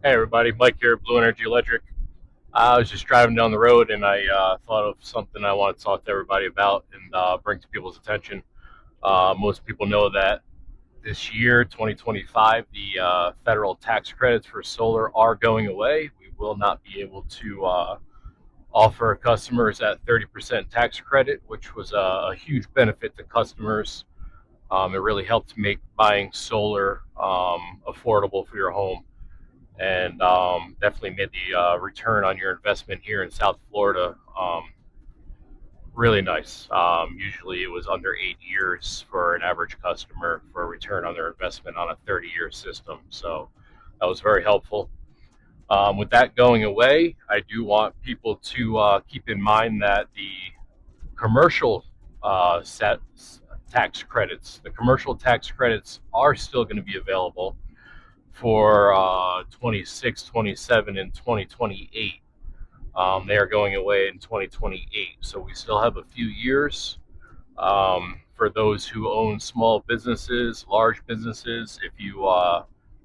Hey everybody, Mike here, Blue Energy Electric. I was just driving down the road and I thought of something I want to talk to everybody about and bring to people's attention. Most people know that this year, 2025, the federal tax credits for solar are going away. We will not be able to offer customers that 30% tax credit, which was a huge benefit to customers. It really helped make buying solar affordable for your home and definitely made the return on your investment here in South Florida really nice. Usually it was under 8 years for an average customer for a return on their investment on a 30-year system. So that was very helpful. With that going away, I do want people to keep in mind that the commercial set tax credits, the commercial tax credits are still going to be available for 26, 27, and 2028. They are going away in 2028. So we still have a few years for those who own small businesses, large businesses. If you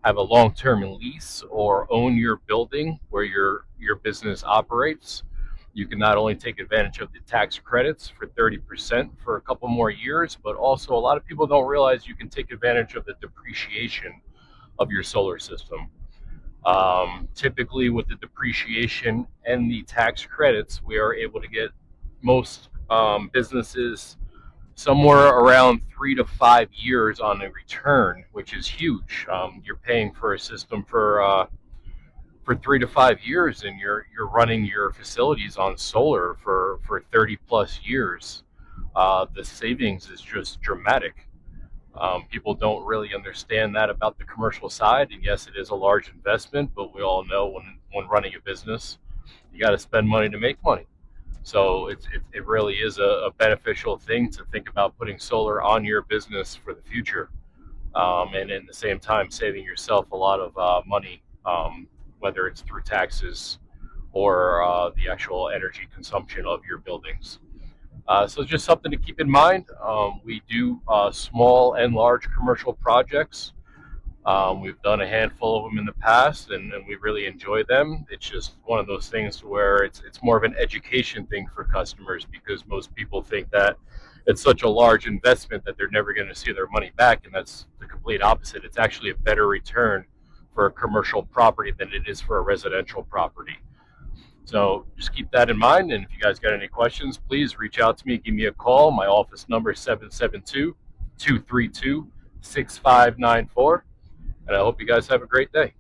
have a long-term lease or own your building where your business operates, you can not only take advantage of the tax credits for 30% for a couple more years, but also a lot of people don't realize you can take advantage of the depreciation of your solar system. Typically, with the depreciation and the tax credits, we are able to get most businesses somewhere around 3 to 5 years on a return, which is huge. You're paying for a system for 3 to 5 years, and you're running your facilities on solar for 30 plus years. The savings is just dramatic. People don't really understand that about the commercial side. And yes, it is a large investment, but we all know when running a business, you got to spend money to make money. So it really is a beneficial thing to think about putting solar on your business for the future. And in the same time, saving yourself a lot of money, whether it's through taxes or the actual energy consumption of your buildings. So just something to keep in mind. We do small and large commercial projects. We've done a handful of them in the past, and we really enjoy them. It's just one of those things where it's more of an education thing for customers because most people think that it's such a large investment that they're never going to see their money back, and that's the complete opposite. It's actually a better return for a commercial property than it is for a residential property. So just keep that in mind. And if you guys got any questions, please reach out to me. Give me a call. My office number is 772 232 6594. And I hope you guys have a great day.